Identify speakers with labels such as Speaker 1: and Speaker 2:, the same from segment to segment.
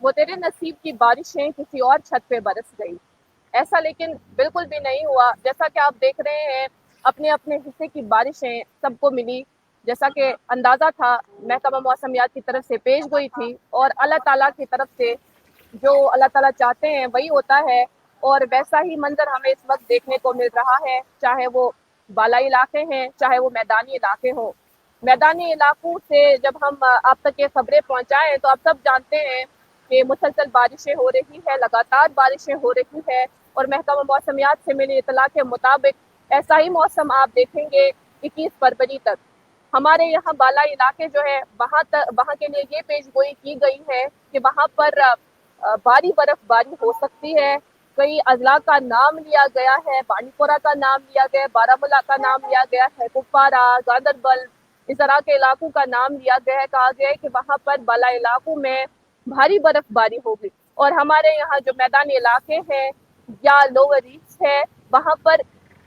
Speaker 1: वो तेरे नसीब की बारिशें किसी और छत पे बरस गई। ऐसा लेकिन बिल्कुल भी नहीं हुआ। जैसा कि आप देख रहे हैं, अपने अपने हिस्से की बारिशें सबको मिली। जैसा कि अंदाज़ा था, महकमा मौसमियात की तरफ से पेश गोई थी, और अल्लाह ताला की तरफ से जो अल्लाह ताला चाहते हैं वही होता है। और वैसा ही मंजर हमें इस वक्त देखने को मिल रहा है, चाहे वो बालाई इलाके हैं, चाहे वो मैदानी इलाके हों। मैदानी इलाकों से जब हम आप तक ये खबरें पहुंचाएं, तो आप सब जानते हैं कि मुसलसल बारिशें हो रही है, लगातार बारिशें हो रही है। और महकमा मौसमियात से मिली इतला के मुताबिक ऐसा ही मौसम आप देखेंगे 21 फरवरी तक। हमारे यहाँ बाला इलाके जो है, वहाँ के लिए ये पेशगोई की गई है कि वहाँ पर भारी बर्फबारी हो सकती है। कई अजला का नाम लिया गया है, बांडीपोरा का नाम लिया गया है, बारामूला का नाम लिया गया है, कुपवारा, गांदरबल, इस तरह के इलाकों का नाम लिया गया है। कहा गया है कि वहाँ पर बाला इलाकों में भारी बर्फबारी होगी। और हमारे यहाँ जो मैदानी इलाके हैं या लोअर रीफ्स है, वहाँ पर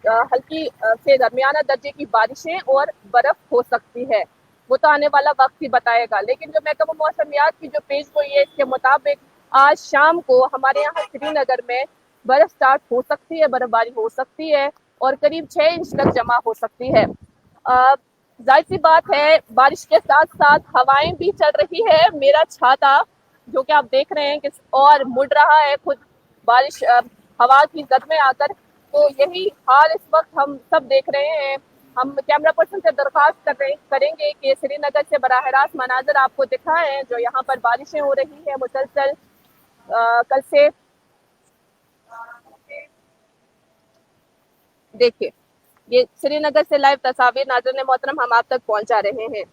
Speaker 1: हल्की से दरमियाना दर्जे की बारिशें और बर्फ हो सकती है। वो तो आने वाला वक्त ही बताएगा। लेकिन जो महकमा मौसमियात की जो पेशगोई है, इसके मुताबिक आज शाम को हमारे यहाँ श्रीनगर में बर्फ स्टार्ट हो सकती है, बर्फबारी हो सकती है, और करीब 6 इंच तक जमा हो सकती है। जाहिर सी बात है, बारिश के साथ साथ हवाएं भी चल रही है। मेरा छाता जो कि आप देख रहे हैं कि और मुड़ रहा है खुद बारिश हवा की जद में आकर। तो यही हाल इस वक्त हम सब देख रहे हैं। हम कैमरा पर्सन से दरख्वास्त करेंगे कि श्रीनगर से बराह रास्त मनाजर आपको दिखाएं जो यहाँ पर बारिशें हो रही है मुसलसल कल से। देखिए, ये श्रीनगर से लाइव तस्वीर नाज़रीन मोहतरम हम आप तक पहुंचा रहे हैं।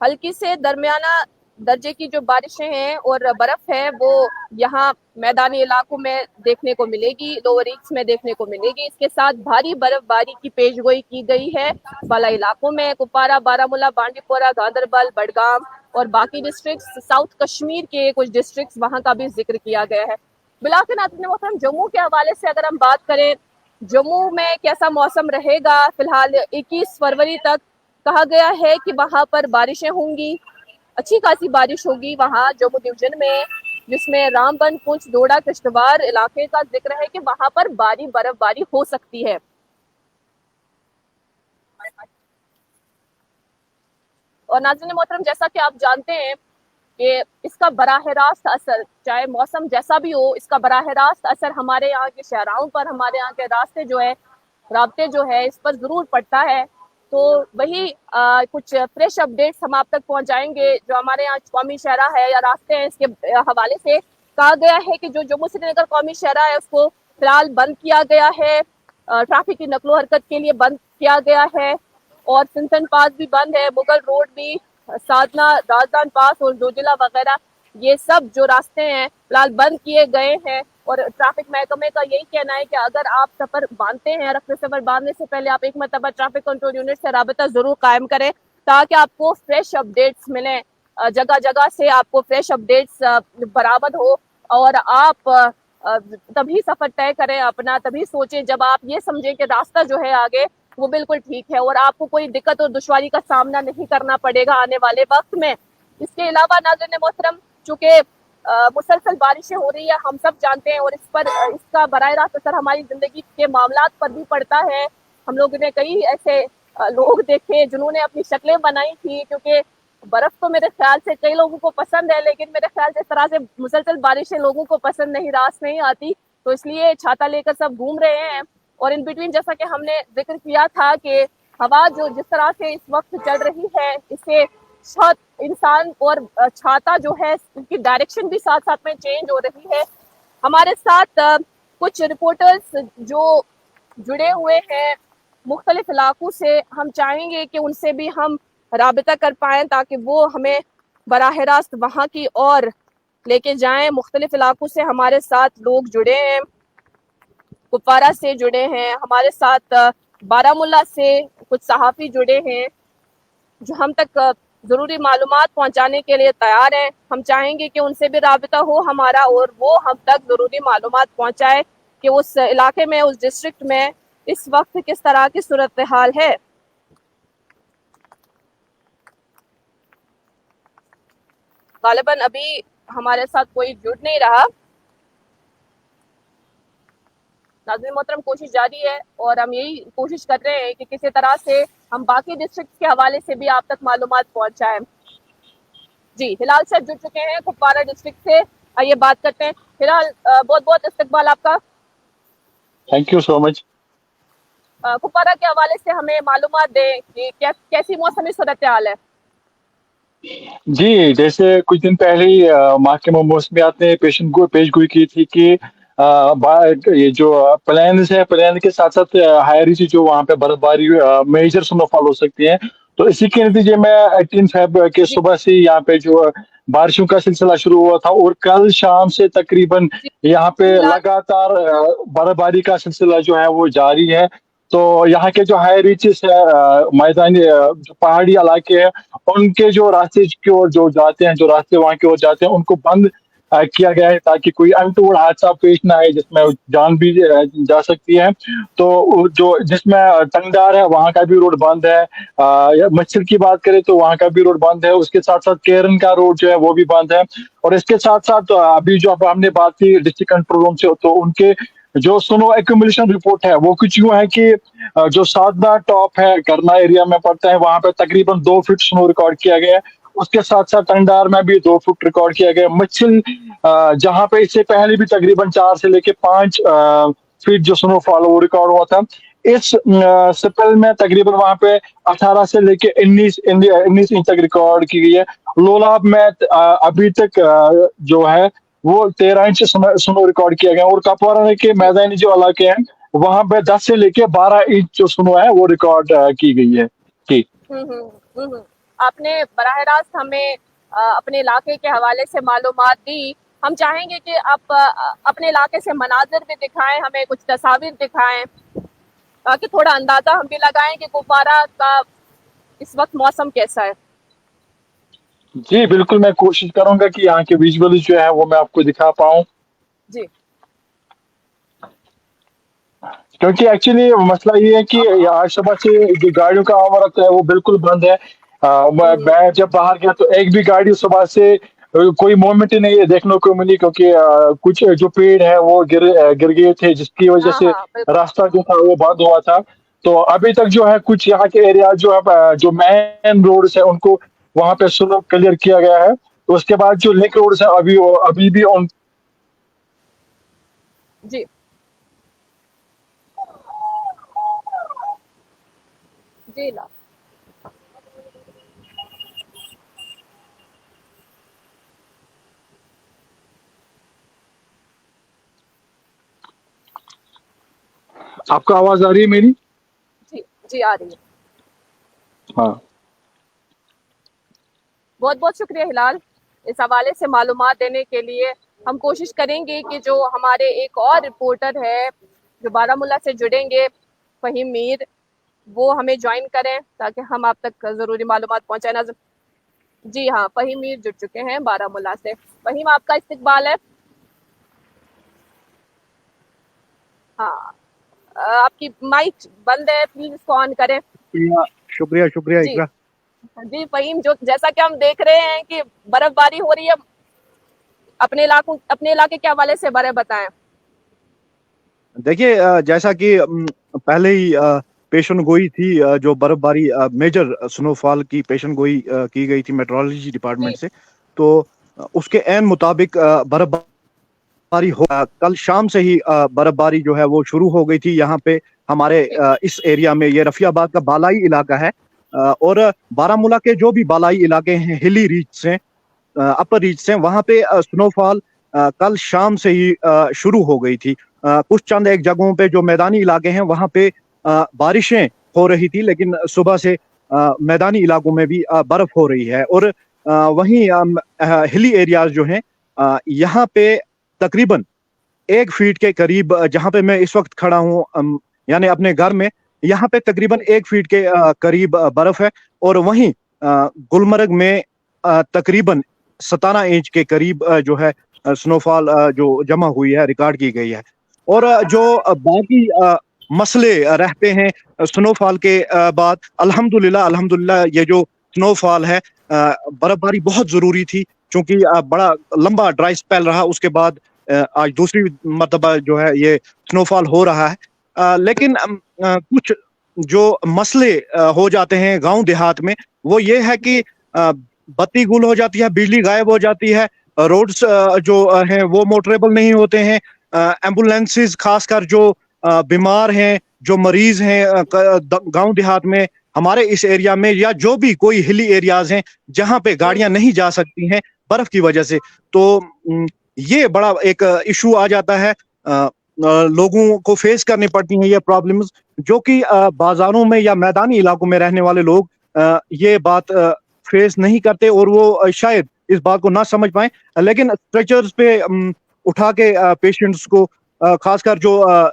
Speaker 1: हल्की से दरमियाना दर्जे की जो बारिशें हैं और बर्फ है, वो यहाँ मैदानी इलाकों में देखने को मिलेगी, लोअर ईस्ट में देखने को मिलेगी। इसके साथ भारी बर्फबारी की पेशगोई की गई है बाला इलाकों में। कुपवारा, बारामूला, बांडीपोरा, गांदरबल, बडगाम और बाकी डिस्ट्रिक्ट, साउथ कश्मीर के कुछ डिस्ट्रिक्ट, वहां का भी जिक्र किया गया है। बिलाखिर नाज़रीन मोहतरम, जम्मू के हवाले से अगर हम बात करें, जम्मू में कैसा मौसम रहेगा फिलहाल 21 फरवरी तक। कहा गया है कि वहां पर बारिशें होंगी, अच्छी खासी बारिश होगी वहां जम्मू डिवीजन में, जिसमें रामबन, पुंछ, डोडा, किश्तवाड़ इलाके का जिक्र है कि वहां पर भारी बर्फबारी हो सकती है। और नाज़रीन मोहतरम, जैसा कि आप जानते हैं कि इसका बराह रास्त असर, चाहे मौसम जैसा भी हो, इसका बराह रास्त असर हमारे यहाँ के शहराओं पर, हमारे यहाँ के रास्ते जो है, राब्ते जो है, इस पर जरूर पड़ता है। तो वही कुछ फ्रेश अपडेट्स हम आप तक पहुंचाएंगे जो हमारे यहाँ कौमी शहरा है या रास्ते हैं, इसके हवाले से। कहा गया है कि जो जम्मू श्रीनगर कौमी शहरा है उसको फिलहाल बंद किया गया है, ट्रैफिक की नकलो हरकत के लिए बंद किया गया है। और सिंथन पास भी बंद है, मुगल रोड भी, साधना, राजदान पास और जोजिला वगैरह, ये सब जो रास्ते हैं फिलहाल बंद किए गए हैं। और ट्रैफिक महकमे का यही कहना है कि अगर आप सफर बांधते हैं, रखते सफर बांधने से पहले आप एक मरतबा ट्रैफिक कंट्रोल यूनिट से राबता जरूर कायम करें, ताकि आपको फ्रेश अपडेट्स मिलें, जगह जगह से आपको फ्रेश अपडेट्स बरामद हो, और आप तभी सफर तय करें अपना, तभी सोचें जब आप ये समझें कि रास्ता जो है आगे वो बिल्कुल ठीक है और आपको कोई दिक्कत और दुश्वारी का सामना नहीं करना पड़ेगा आने वाले वक्त में। इसके अलावा नाज़रीन मोहतरम, चूंकि मुसलसल बारिशें हो रही है, हम सब जानते हैं, और इस पर इसका बराह रास्त असर हमारी जिंदगी के मामलात पर भी पड़ता है। हम लोगों ने कई ऐसे लोग देखे जिन्होंने अपनी शक्लें बनाई थी, क्योंकि बर्फ तो मेरे ख्याल से कई लोगों को पसंद है, लेकिन मेरे ख्याल से इस तरह से मुसलसल बारिशें लोगों को पसंद नहीं, रास नहीं आती। तो इसलिए छाता लेकर सब घूम रहे हैं। और इन बिटवीन, जैसा कि हमने जिक्र किया था कि हवा जो जिस तरह से इस वक्त चल रही है, इससे छत, इंसान और छाता जो है, उनकी डायरेक्शन भी साथ साथ में चेंज हो रही है। हमारे साथ कुछ रिपोर्टर्स जो जुड़े हुए हैं मुख्तलिफ इलाकों से, हम चाहेंगे कि उनसे भी हम राबिता कर पाएँ ताकि वो हमें बराह रास्त वहाँ की और लेके जाएं। मुख्तलिफ इलाकों से हमारे साथ लोग जुड़े हैं, कुपवारा से जुड़े हैं हमारे साथ, बारामूला से कुछ सहाफ़ी जुड़े हैं जो हम तक ज़रूरी मालूमात पहुंचाने के लिए तैयार हैं। हम चाहेंगे कि उनसे भी राबिता हो हमारा और वो हम तक ज़रूरी मालूमात पहुंचाए कि उस इलाके में, उस डिस्ट्रिक्ट में इस वक्त किस तरह की सूरत हाल है। غالباً ابھی ہمارے ساتھ کوئی جڑ نہیں رہا. ناظرین محترم کوشش جاری ہے اور ہم یہی کوشش کر رہے ہیں کہ کسی طرح سے ہم باقی ڈسٹرکٹ کے حوالے سے بھی آپ تک معلومات پہنچائیں. جی ہلال صاحب جڑ چکے ہیں کپوارہ ڈسٹرکٹ سے. آئیے بات کرتے ہیں. ہلال بہت بہت استقبال آپ کا.
Speaker 2: تھینک یو سو مچ.
Speaker 1: کپوارہ کے حوالے سے ہمیں معلومات دیں کہ کیسی موسمی صورتحال ہے.
Speaker 2: جی جیسے کچھ دن پہلے ہی محکمہ موسمیات نے پیش گوئی کی تھی کہ یہ جو پلانز ہے پلان کے ساتھ ساتھ ہائی ریچ جو وہاں پہ برف باری میجر سنو فال ہو سکتی ہے. تو اسی کے نتیجے میں 18 فیب کے
Speaker 1: جی
Speaker 2: صبح سے یہاں پہ جو بارشوں کا سلسلہ شروع ہوا تھا اور کل شام سے تقریباً
Speaker 1: جی
Speaker 2: یہاں پہ
Speaker 1: ہلال.
Speaker 2: لگاتار برف باری کا سلسلہ جو ہے وہ جاری ہے. تو یہاں کے جو ہائی ریچز ہے میدانی جو پہاڑی علاقے ہیں ان کے جو راستے کی اور جو جاتے ہیں جو راستے وہاں کی اور جاتے ہیں ان کو بند کیا گیا ہے تاکہ کوئی انٹوڑ حادثہ پیش نہ آئے جس میں جان بھی جا سکتی ہے. تو جو جس میں ٹنگڈار ہے وہاں کا بھی روڈ بند ہے. مچھر کی بات کریں تو وہاں کا بھی روڈ بند ہے. اس کے ساتھ ساتھ کیرن کا روڈ جو ہے وہ بھی بند ہے. اور اس کے ساتھ ساتھ ابھی جو ہم نے بات کی ڈسٹرکٹ کنٹرول روم سے تو ان کے جو سنو ایکومولیشن رپورٹ ہے وہ کچھ یوں ہے کہ جو سادنا ٹاپ ہے کرنا ایریا میں پڑتا ہے وہاں پہ تقریباً 2 فٹ سنو ریکارڈ کیا گیا ہے. اس کے ساتھ ساتھ ٹنگڈار میں بھی 2 فٹ ریکارڈ کیا گیا. مچھل جہاں پہ اس سے پہلے بھی تقریباً 4 سے لے کے 5 فٹ جو سنو فال وہ ریکارڈ ہوا تھا. اس سپل میں تقریباً وہاں پہ 18 سے لے کے 19 انچ تک ریکارڈ کی گئی ہے. لولاب میں ابھی تک جو ہے وہ 13 انچ سنو ریکارڈ کیا گیا. اور کپوارہ کے
Speaker 1: جی
Speaker 2: میدانی جو علاقے ہیں وہاں پہ 10 سے لے کے 12 انچ جو سنو ہے وہ ریکارڈ کی گئی ہے. جی
Speaker 1: آپ نے براہ راست ہمیں اپنے علاقے کے حوالے سے معلومات دی. ہم چاہیں گے کہ آپ اپنے علاقے سے مناظر بھی دکھائیں, ہمیں کچھ تصاویر دکھائیں تاکہ تھوڑا اندازہ ہم بھی لگائیں کہ کپوارہ کا اس وقت موسم کیسا ہے.
Speaker 2: جی بالکل میں کوشش کروں گا کہ یہاں کے ویژولز جو ہے وہ میں آپ کو دکھا پاؤں.
Speaker 1: جی
Speaker 2: کیونکہ ایکچولی مسئلہ یہ ہے کہ آج صبح سے جو گاڑیوں کا آمد ہے وہ بالکل بند ہے. میں جب باہر گیا تو ایک بھی گاڑی صبح سے کوئی موومنٹ ہی نہیں دیکھنے کو ملی کیونکہ کچھ جو پیڑ ہے وہ گر گئے تھے جس کی وجہ
Speaker 1: ہاں
Speaker 2: سے
Speaker 1: ہاں بالکل.
Speaker 2: راستہ جو تھا وہ بند ہوا تھا. تو ابھی تک جو ہے کچھ یہاں کے ایریا جو مین روڈز ہیں ان کو وہاں پہ سلو کلیئر کیا گیا ہے. تو اس کے بعد جو لنک روڈز ہیں ابھی بھی ان
Speaker 1: جی جی لا
Speaker 2: آپ کو آواز آ رہی ہے میری؟
Speaker 1: جی جی آ رہی ہے.
Speaker 2: ہاں
Speaker 1: بہت بہت شکریہ ہلال اس حوالے سے معلومات دینے کے لیے. ہم کوشش کریں گے کہ جو ہمارے ایک اور رپورٹر ہے جو بارہ مولہ سے جڑیں گے فہیم میر, وہ ہمیں جوائن کریں تاکہ ہم آپ تک ضروری معلومات پہنچائیں. جی ہاں فہیم میر جڑ چکے ہیں بارہ مولہ سے. فہیم آپ کا استقبال ہے. ہاں آپ کی مائک بند ہے, پلیز اس کو آن کریں.
Speaker 3: شکریہ
Speaker 1: جی
Speaker 3: اقرا.
Speaker 1: جی فہیم, جیسا کہ ہم دیکھ رہے ہیں کہ برف باری ہو رہی ہے, اپنے علاقے کے حوالے سے برے بتائیں.
Speaker 3: دیکھیے جیسا کہ پہلے ہی پیشن گوئی تھی جو برف باری میجر سنو فال کی پیشن گوئی کی گئی تھی میٹرولوجی
Speaker 1: جی
Speaker 3: ڈپارٹمنٹ سے, تو اس کے عین مطابق برف باری کل شام سے ہی برف باری جو ہے وہ شروع ہو گئی تھی. یہاں پہ ہمارے
Speaker 1: جی
Speaker 3: اس ایریا میں, یہ رفیع آباد کا بالائی علاقہ ہے اور بارہ مولہ کے جو بھی بالائی علاقے ہیں ہلی ریچ سے اپر ریچ سے, وہاں پہ سنو فال کل شام سے ہی شروع ہو گئی تھی. کچھ چند ایک جگہوں پہ جو میدانی علاقے ہیں وہاں پہ بارشیں ہو رہی تھی, لیکن صبح سے میدانی علاقوں میں بھی برف ہو رہی ہے. اور وہیں ہلی ایریاز جو ہیں یہاں پہ تقریباً 1 فٹ کے قریب, جہاں پہ میں اس وقت کھڑا ہوں یعنی اپنے گھر میں, یہاں پہ تقریباً 1 فٹ کے قریب برف ہے. اور وہیں گلمرگ میں تقریباً 17 انچ کے قریب جو ہے سنو فال جو جمع ہوئی ہے, ریکارڈ کی گئی ہے. اور جو باقی مسئلے رہتے ہیں سنو فال کے بعد, الحمدللہ یہ جو سنو فال ہے, برف باری بہت ضروری تھی चूंकि बड़ा लंबा ड्राई स्पेल रहा, उसके बाद आज दूसरी मरतबा जो है ये स्नोफॉल हो रहा है। लेकिन कुछ जो मसले हो जाते हैं गांव देहात में, वो ये है कि बत्ती गुल हो जाती है, बिजली गायब हो जाती है, रोड्स जो हैं वो मोटरेबल नहीं होते हैं, एम्बुलेंसेस खासकर जो बीमार हैं, जो मरीज हैं गांव देहात में, हमारे इस एरिया में, या जो भी कोई हिली एरियाज हैं जहां पे गाड़ियां नहीं जा सकती हैं बर्फ की वजह से, तो ये बड़ा एक इशू आ जाता है। लोगों को फेस करनी पड़ती हैं ये प्रॉब्लम्स, जो कि बाजारों में या मैदानी इलाकों में रहने वाले लोग ये बात फेस नहीं करते और वो शायद इस बात को ना समझ पाए। लेकिन स्ट्रेचर्स पे उठा के पेशेंट्स को, खासकर जो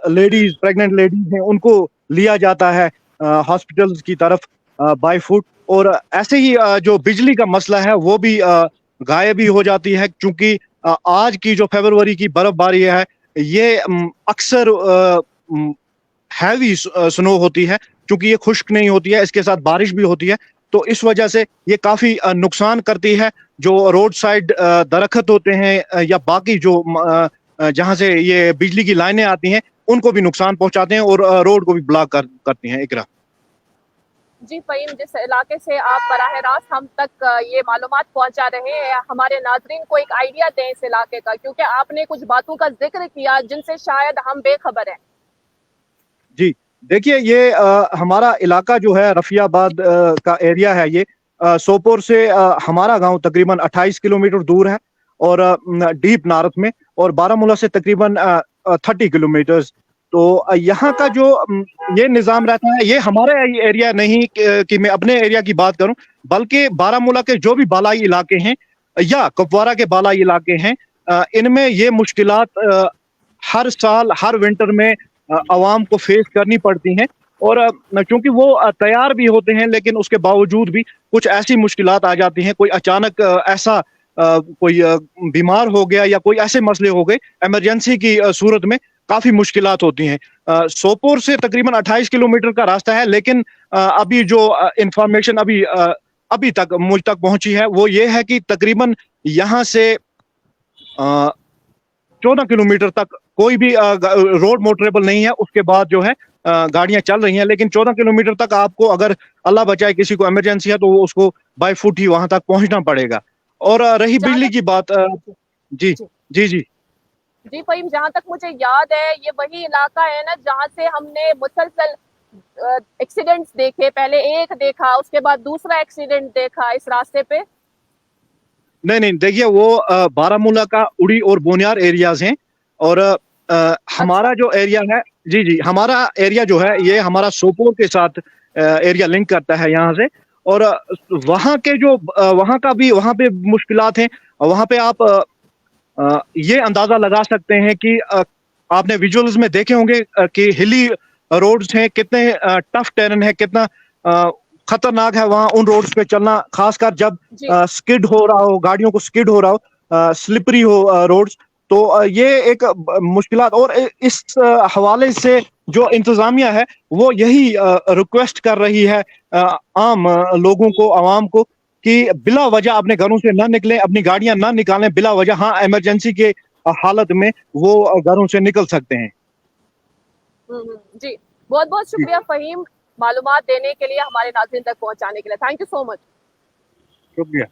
Speaker 3: लेडीज, प्रेग्नेंट लेडीज हैं, उनको लिया जाता है हॉस्पिटल्स की तरफ बाय फुट। और ऐसे ही जो बिजली का मसला है वो भी गायब ही हो जाती है, क्योंकि आज की जो फरवरी की बर्फबारी है ये अक्सर हैवी स्नो होती है, क्योंकि ये खुश्क नहीं होती है, इसके साथ बारिश भी होती है, तो इस वजह से ये काफी नुकसान करती है। जो रोड साइड दरख्त होते हैं या बाकी जो जहां से ये बिजली की लाइनें आती हैं, उनको भी नुकसान पहुंचाते हैं और रोड को भी ब्लॉक करती हैं। इकरा
Speaker 1: जी फ़हीम, जिस इलाके से आप बराह रास्त हम तक ये मालूमात पहुंचा रहे हैं, हमारे नाजरीन को एक आइडिया दें इस इलाके का, क्योंकि आपने कुछ बातों का जिक्र किया जिनसे शायद हम बेखबर हैं।
Speaker 3: जी देखिए, ये हमारा इलाका जो है रफियाबाद का एरिया है, ये सोपोर से हमारा गांव तकरीबन 28 किलोमीटर दूर है और डीप नॉर्थ में, और बारामूला से तकरीबन 30 किलोमीटर। तो यहाँ का जो ये निज़ाम रहता है, ये हमारा एरिया नहीं कि मैं अपने एरिया की बात करूं, बल्कि बारामूला के जो भी बालाई इलाके हैं या कुपवारा के बालाई इलाके हैं, इनमें ये मुश्किलात हर साल, हर विंटर में अवाम को फेस करनी पड़ती हैं। और क्योंकि वो तैयार भी होते हैं, लेकिन उसके बावजूद भी कुछ ऐसी मुश्किलात आ जाती हैं, कोई अचानक ऐसा कोई बीमार हो गया या कोई ऐसे मसले हो गए इमरजेंसी की सूरत में, काफी मुश्किलात होती हैं। सोपोर से तकरीबन 28 किलोमीटर का रास्ता है, लेकिन अभी जो इंफॉर्मेशन अभी तक मुझ तक पहुंची है वो ये है कि तकरीबन यहाँ से 14 किलोमीटर तक कोई भी रोड मोटरेबल नहीं है। उसके बाद जो है गाड़ियां चल रही हैं, लेकिन 14 किलोमीटर तक आपको, अगर अल्लाह बचाए किसी को इमरजेंसी है, तो वो उसको बाय फुट ही वहां तक पहुंचना पड़ेगा। और रही बिजली की बात, जी जी जी
Speaker 1: जी फ़हीम, जहाँ तक मुझे याद है ये वही इलाका है ना जहाँ से हमने मुसलसल एक्सीडेंट्स देखे, पहले एक देखा, उसके बाद दूसरा एक्सीडेंट देखा इस रास्ते पे।
Speaker 3: नहीं, देखिए वो बारामूला का उड़ी और बोनियार एरियाज हैं, और हमारा जो एरिया है, जी हमारा एरिया जो है ये हमारा सोपोर के साथ एरिया लिंक करता है यहाँ से। और वहाँ के जो वहाँ का भी, वहाँ पे मुश्किलात हैं। वहाँ पे आप ये अंदाजा लगा सकते हैं कि आपने विजुअल्स में देखे होंगे कि हिली रोड्स हैं, कितने टफ टेरेन है, कितना खतरनाक है वहाँ उन रोड्स पे चलना, खासकर जब स्किड हो रहा हो, गाड़ियों को स्किड हो रहा हो, स्लिपरी हो रोड्स। तो ये एक मुश्किलात। और इस हवाले से जो इंतजामिया है वो यही रिक्वेस्ट कर रही है आम लोगों को, आवाम को, कि बिला वजह अपने घरों से ना निकलें, अपनी गाड़ियां ना निकालें बिला वजह। हाँ, इमरजेंसी के हालत में वो घरों से निकल सकते हैं।
Speaker 1: जी, बहुत बहुत शुक्रिया फ़हीम, मालूमात देने के लिए, हमारे नाज़रीन तक पहुंचाने के लिए। Thank you so much.
Speaker 3: शुक्रिया।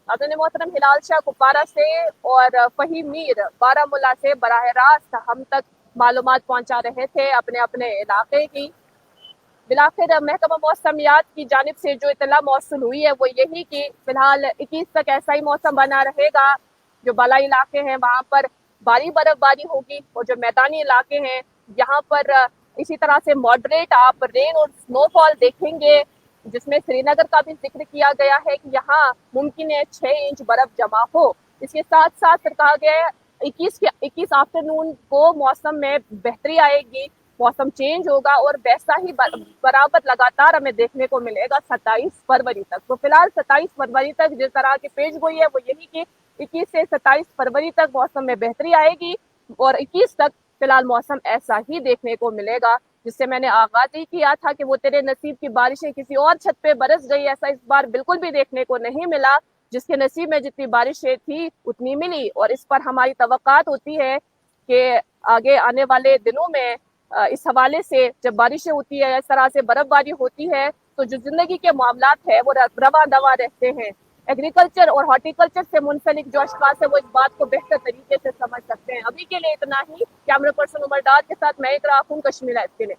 Speaker 1: नाज़रीन मोहतरम, हिलाल शाह कुपवारा से और फ़हीम मीर बारामूला से बराह रास्त हम तक मालूमात पहुंचा रहे थे अपने अपने इलाके की। बिलाखिर महकमा मौसमियात की जानिब से जो इतला मौसूल हुई है वो यही कि फिलहाल 21 तक ऐसा ही मौसम बना रहेगा। जो बालाई इलाके हैं वहाँ पर भारी बर्फबारी होगी, और जो मैदानी इलाके हैं यहाँ पर इसी तरह से मॉडरेट आप रेन और स्नोफॉल देखेंगे, जिसमें श्रीनगर का भी जिक्र किया गया है कि यहाँ मुमकिन है 6 इंच बर्फ जमा हो। इसके साथ साथ फिर कहा गया है 21 आफ्टरनून को मौसम में बेहतरी आएगी, मौसम चेंज होगा, और वैसा ही बराबर लगातार हमें देखने को मिलेगा 27 फरवरी तक। तो फिलहाल 27 फरवरी तक जिस तरह की पेश गोई है वो यही कि 21 से 27 फरवरी तक मौसम में बेहतरी आएगी, और 21 तक फिलहाल मौसम ऐसा ही देखने को मिलेगा। जिससे मैंने आगाज ही किया था कि वो तेरे नसीब की बारिशें किसी और छत पे बरस गई, ऐसा इस बार बिल्कुल भी देखने को नहीं मिला। جس کے نصیب میں جتنی بارشیں تھی اتنی ملی، اور اس پر ہماری توقعات ہوتی ہے کہ آگے آنے والے دنوں میں اس حوالے سے جب بارشیں ہوتی ہے، اس طرح سے برف باری ہوتی ہے، تو جو زندگی کے معاملات ہیں وہ رواں دواں رہتے ہیں۔ ایگریکلچر اور ہارٹیکلچر سے منسلک جو اشخاص ہیں وہ اس بات کو بہتر طریقے سے سمجھ سکتے ہیں۔ ابھی کے لیے اتنا ہی۔ کیمرہ پرسن عمر ڈار کے ساتھ میں اقراء خون، کشمیر لائیو کے لیے۔